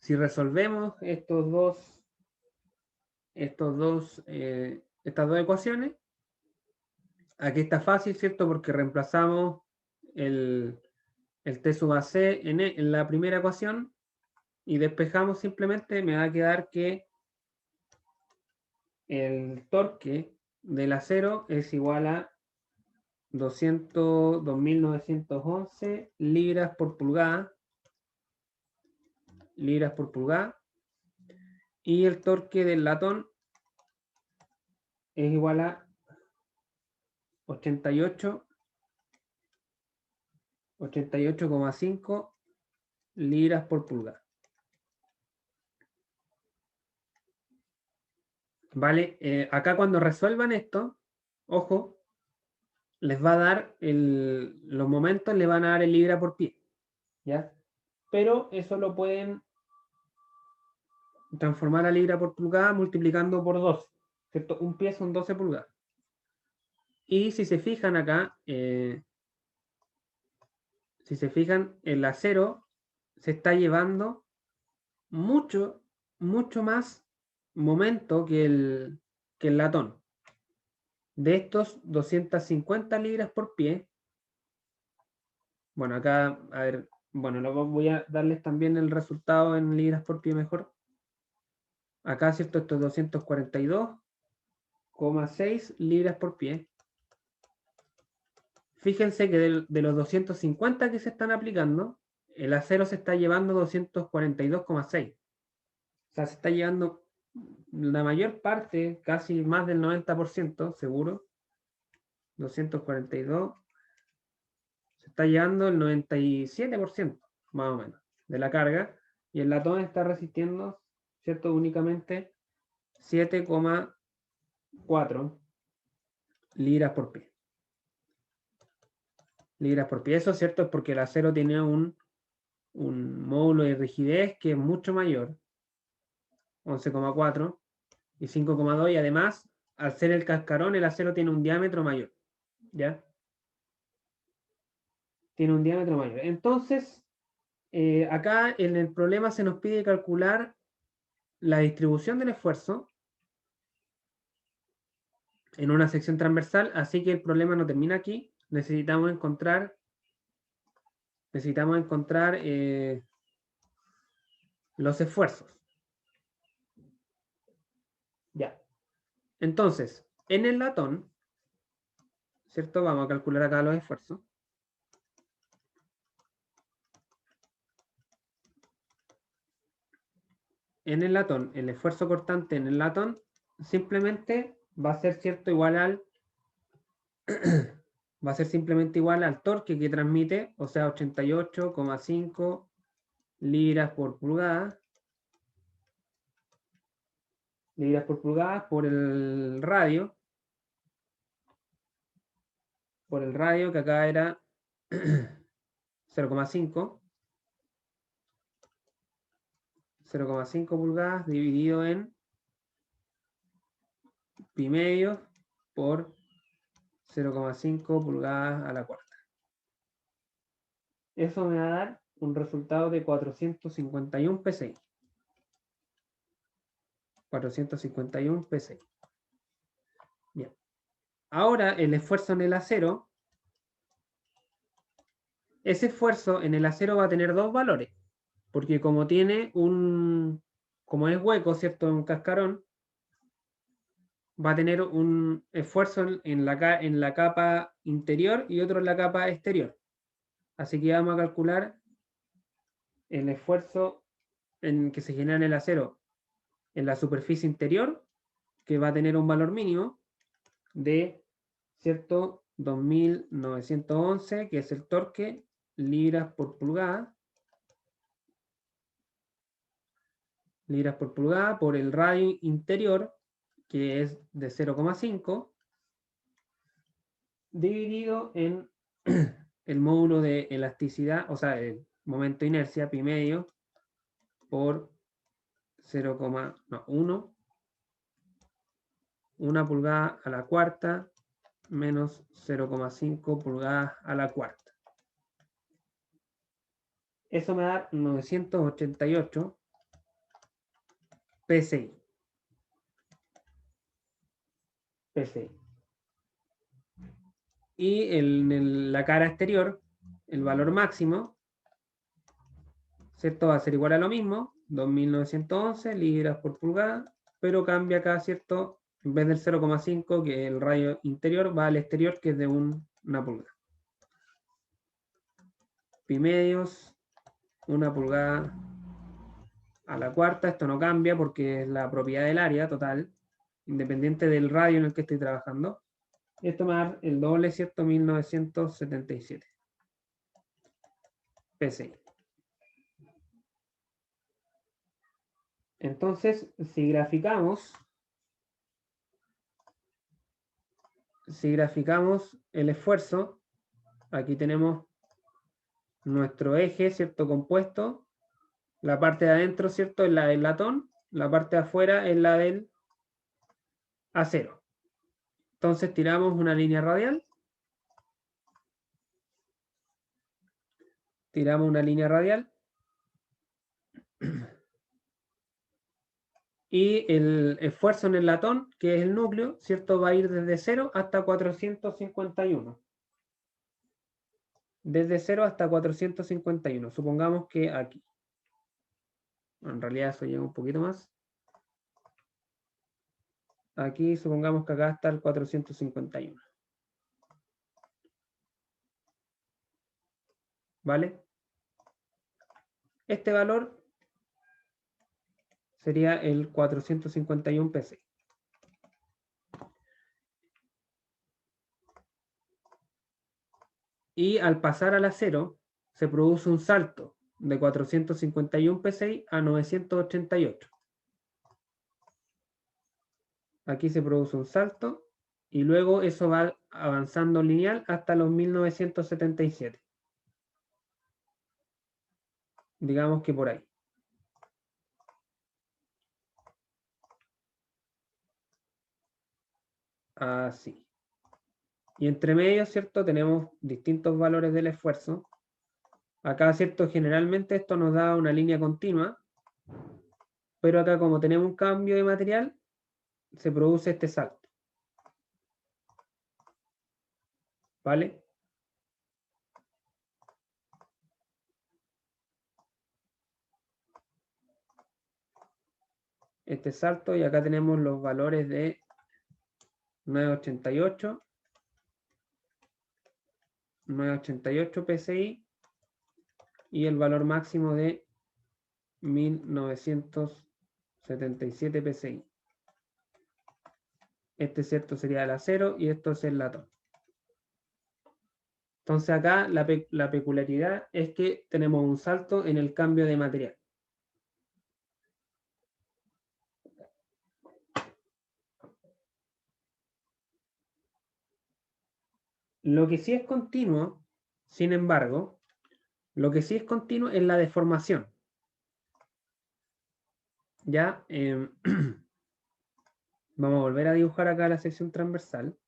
si resolvemos estas dos ecuaciones, aquí está fácil, ¿cierto? Porque reemplazamos el T sub AC en la primera ecuación y despejamos simplemente, me va a quedar que el torque del acero es igual a 2.911 libras por pulgada, y el torque del latón es igual a 88,5 libras por pulgada. ¿Vale? Acá cuando resuelvan esto, ojo, les va a dar los momentos, le van a dar el libra por pie, ¿ya? Pero eso lo pueden transformar a libra por pulgada multiplicando por 12, ¿cierto? Un pie son 12 pulgadas. Y si se fijan acá, si se fijan, el acero se está llevando mucho más momento que el latón. De estos 250 libras por pie, bueno, acá, a ver, bueno, luego voy a darles también el resultado en libras por pie mejor. Acá, ¿cierto? Esto es 242,6 libras por pie. Fíjense que de los 250 que se están aplicando, el acero se está llevando 242,6. O sea, se está llevando la mayor parte, casi más del 90%, seguro. 242. Se está llevando el 97%, más o menos, de la carga. Y el latón está resistiendo, ¿cierto?, únicamente 7,4 libras por pie. Eso, ¿cierto?, es porque el acero tiene un módulo de rigidez que es mucho mayor, 11,4 y 5,2, y además al ser el cascarón, el acero tiene un diámetro mayor, ¿ya? Tiene un diámetro mayor. Entonces, acá en el problema se nos pide calcular la distribución del esfuerzo en una sección transversal, así que el problema no termina aquí. Necesitamos encontrar los esfuerzos. Ya. Entonces, en el latón, ¿cierto? Vamos a calcular acá los esfuerzos. En el latón, el esfuerzo cortante en el latón simplemente va a ser, ¿cierto? Igual al va a ser simplemente igual al torque que transmite, o sea, 88,5 libras por pulgada. Libras por pulgada por el radio. Por el radio, que acá era 0,5. 0,5 pulgadas dividido en pi medio por 0,5 pulgadas a la cuarta. Eso me va a dar un resultado de 451 psi. 451 psi. Bien. Ahora el esfuerzo en el acero. Ese esfuerzo en el acero va a tener dos valores. Porque como tiene como es hueco, ¿cierto? Un cascarón, va a tener un esfuerzo en la capa interior y otro en la capa exterior. Así que vamos a calcular el esfuerzo que se genera en el acero en la superficie interior, que va a tener un valor mínimo de, ¿cierto? 2911, que es el torque, libras por pulgada. Libras por pulgada por el radio interior, que es de 0,5, dividido en el módulo de elasticidad, o sea, el momento de inercia, pi medio, por 0,1, 1 pulgada a la cuarta, menos 0,5 pulgadas a la cuarta. Eso me da 988 PSI. PSI. Y en la cara exterior, el valor máximo, ¿cierto? Va a ser igual a lo mismo, 2911 libras por pulgada, pero cambia acá, ¿cierto? En vez del 0,5, que es el radio interior, va al exterior, que es de una pulgada. Pi medios, 1 pulgada a la cuarta. Esto no cambia porque es la propiedad del área total, independiente del radio en el que estoy trabajando. Esto me da el doble, ¿cierto? 1977 PSI. Entonces, si graficamos el esfuerzo, aquí tenemos nuestro eje, ¿cierto? Compuesto. La parte de adentro, ¿cierto? Es la del latón. La parte de afuera es la del acero. Entonces tiramos una línea radial. Tiramos una línea radial. Y el esfuerzo en el latón, que es el núcleo, ¿cierto? Va a ir desde 0 hasta 451. Desde 0 hasta 451. Supongamos que aquí. En realidad eso llega un poquito más. Aquí supongamos que acá está el 451. ¿Vale? Este valor sería el 451 psi. Y al pasar al acero, se produce un salto de 451 psi a 988. Aquí se produce un salto y luego eso va avanzando lineal hasta los 1977. Digamos que por ahí. así. Y entre medio, ¿cierto? Tenemos distintos valores del esfuerzo. Acá, ¿cierto? Generalmente esto nos da una línea continua, pero acá como tenemos un cambio de material, se produce este salto. ¿Vale? Este salto, y acá tenemos los valores de 988, 988 PSI y el valor máximo de 1977 PSI. Este, ¿cierto? Sería el acero y esto es el latón. Entonces acá la peculiaridad es que tenemos un salto en el cambio de material. Lo que sí es continuo, sin embargo, lo que sí es continuo es la deformación. Ya, vamos a volver a dibujar acá la sección transversal.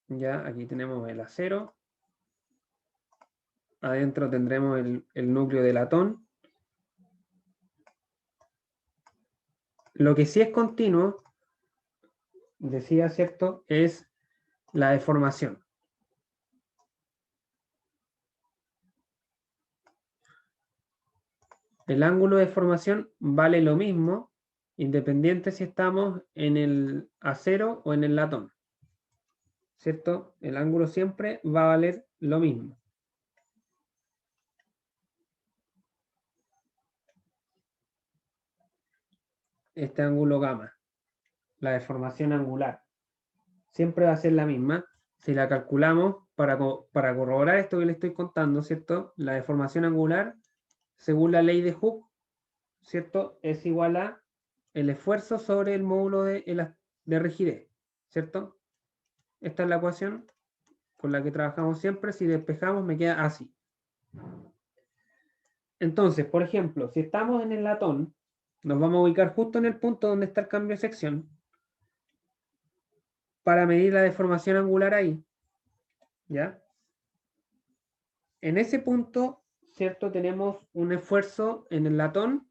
Ya, aquí tenemos el acero. Adentro tendremos el núcleo de latón. Lo que sí es continuo, decía, ¿cierto?, es la deformación. El ángulo de deformación vale lo mismo, independiente si estamos en el acero o en el latón. ¿Cierto? El ángulo siempre va a valer lo mismo. Este ángulo gamma, la deformación angular, siempre va a ser la misma. Si la calculamos para corroborar esto que le estoy contando, ¿cierto? La deformación angular, según la ley de Hooke, ¿cierto?, es igual a el esfuerzo sobre el módulo de rigidez, ¿cierto? Esta es la ecuación con la que trabajamos siempre. Si despejamos, me queda así. Entonces, por ejemplo, si estamos en el latón, nos vamos a ubicar justo en el punto donde está el cambio de sección para medir la deformación angular ahí. ¿Ya? En ese punto, ¿cierto?, tenemos un esfuerzo en el latón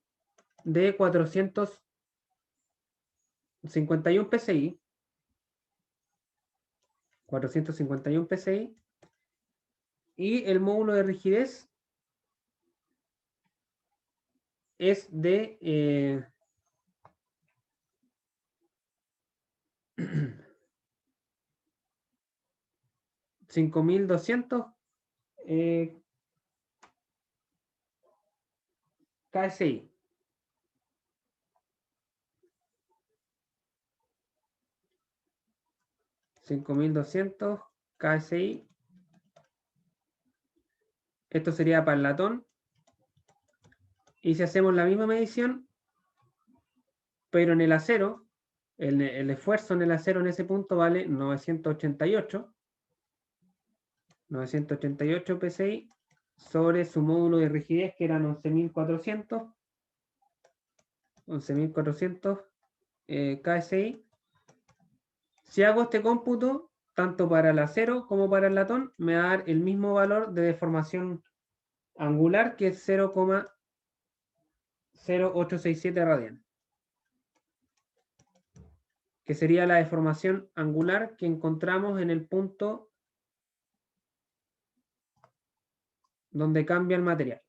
de 451 PSI. 451 PSI. Y el módulo de rigidez es de 5200 KSI. 5200 KSI. Esto sería para el latón. Y si hacemos la misma medición, pero en el acero, el esfuerzo en el acero en ese punto vale 988 PSI sobre su módulo de rigidez, que eran 11.400 KSI. Si hago este cómputo, tanto para el acero como para el latón, me va a dar el mismo valor de deformación angular, que es 0,0867 radian, que sería la deformación angular que encontramos en el punto donde cambia el material.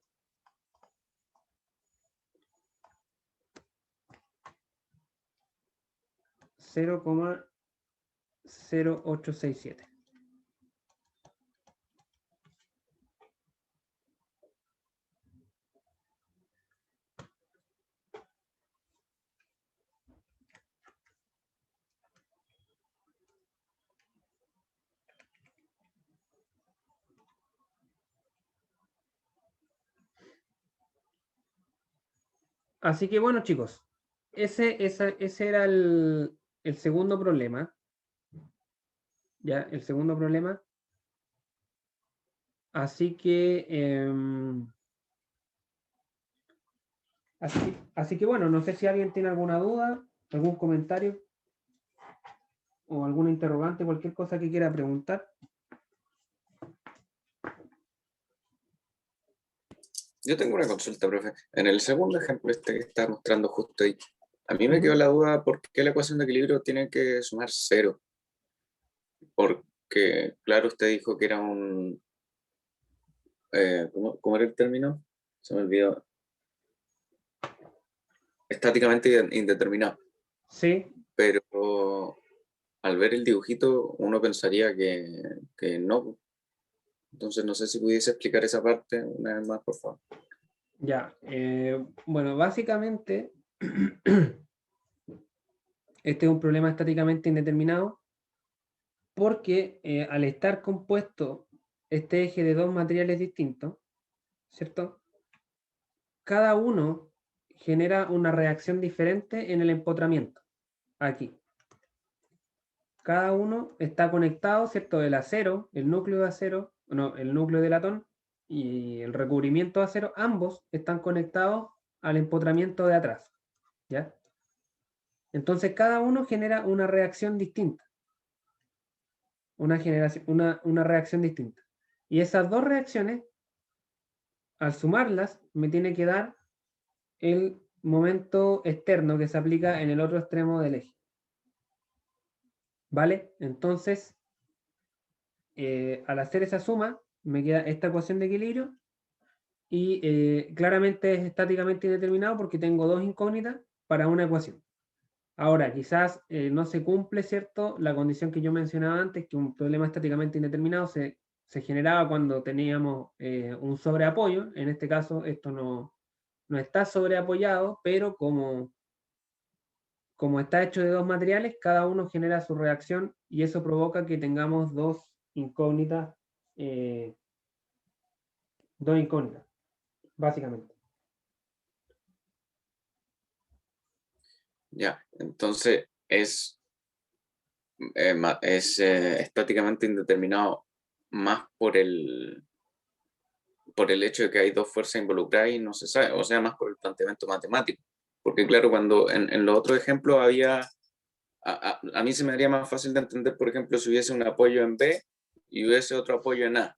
$0,0867. Así que bueno, chicos, ese era el segundo problema. ¿Ya? El segundo problema Así que, así que bueno, no sé si alguien tiene alguna duda, algún comentario o alguna interrogante, cualquier cosa que quiera preguntar. Yo tengo una consulta, profe. En el segundo ejemplo este que está mostrando justo ahí, a mí me quedó la duda por qué la ecuación de equilibrio tiene que sumar cero. Porque, claro, usted dijo que era un... ¿cómo era el término? Se me olvidó. Estáticamente indeterminado. Sí. Pero al ver el dibujito uno pensaría que no. Entonces no sé si pudiese explicar esa parte una vez más, por favor. Ya, bueno, básicamente este es un problema estáticamente indeterminado porque al estar compuesto este eje de dos materiales distintos, ¿cierto? Cada uno genera una reacción diferente en el empotramiento, aquí. Cada uno está conectado, ¿cierto? El acero, el núcleo de acero, no, el núcleo de latón y el recubrimiento de acero, ambos están conectados al empotramiento de atrás, ¿ya? Entonces cada uno genera una reacción distinta, una reacción distinta. Y esas dos reacciones, al sumarlas, me tiene que dar el momento externo que se aplica en el otro extremo del eje. ¿Vale? Entonces, al hacer esa suma, me queda esta ecuación de equilibrio y claramente es estáticamente indeterminado porque tengo dos incógnitas para una ecuación. Ahora, quizás no se cumple, ¿cierto?, la condición que yo mencionaba antes, que un problema estáticamente indeterminado se generaba cuando teníamos un sobreapoyo. En este caso, esto no está sobreapoyado, pero como está hecho de dos materiales, cada uno genera su reacción y eso provoca que tengamos eh, dos incógnitas, básicamente. Ya, entonces es estáticamente indeterminado más por el hecho de que hay dos fuerzas involucradas y no se sabe, o sea, más por el planteamiento matemático. Porque claro, cuando en los otros ejemplos a mí se me haría más fácil de entender, por ejemplo, si hubiese un apoyo en B y hubiese otro apoyo en A.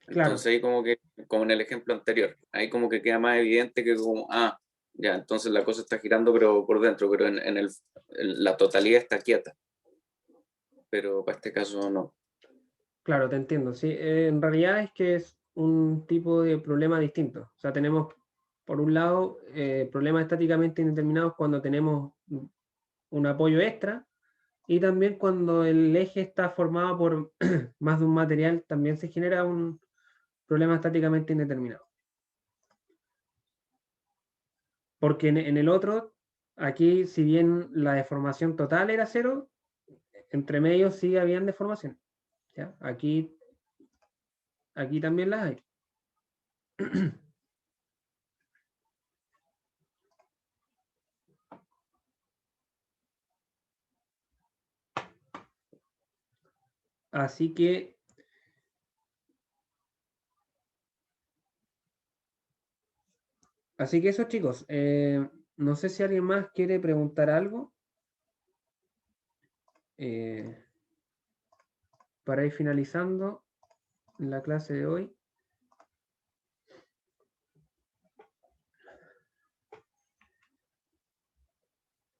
Claro, Entonces ahí como en el ejemplo anterior, ahí como que queda más evidente que como, ya, entonces la cosa está girando pero por dentro, pero la totalidad está quieta. Pero para este caso no. claro, te entiendo. Sí, en realidad es que es un tipo de problema distinto. O sea, tenemos, por un lado, problemas estáticamente indeterminados cuando tenemos un apoyo extra y también cuando el eje está formado por más de un material, también se genera un problema estáticamente indeterminado. Porque en el otro, aquí, si bien la deformación total era cero, entre medios sí habían deformaciones. ¿Ya? Aquí también las hay. Así que eso, chicos. No sé si alguien más quiere preguntar algo eh, para ir finalizando la clase de hoy.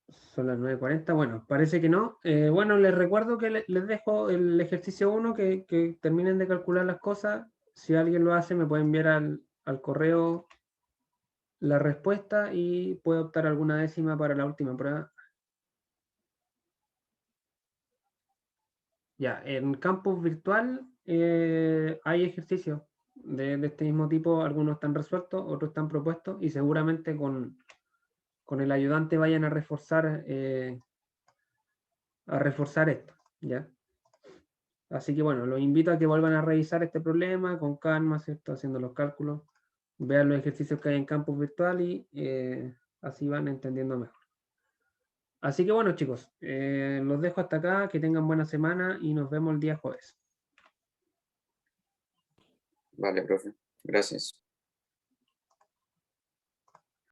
Son las 9:40. Bueno, parece que no. Bueno, les recuerdo que les dejo el ejercicio 1, que terminen de calcular las cosas. Si alguien lo hace, me puede enviar al correo la respuesta y puede optar alguna décima para la última prueba. Ya, en campus virtual hay ejercicios de este mismo tipo, algunos están resueltos, otros están propuestos y seguramente con el ayudante vayan a reforzar esto, ¿ya? Así que bueno, los invito a que vuelvan a revisar este problema con calma, ¿cierto? Haciendo los cálculos, vean los ejercicios que hay en campus virtual y así van entendiendo mejor. Así que bueno, chicos, los dejo hasta acá, que tengan buena semana y nos vemos el día jueves. Vale, profe. Gracias.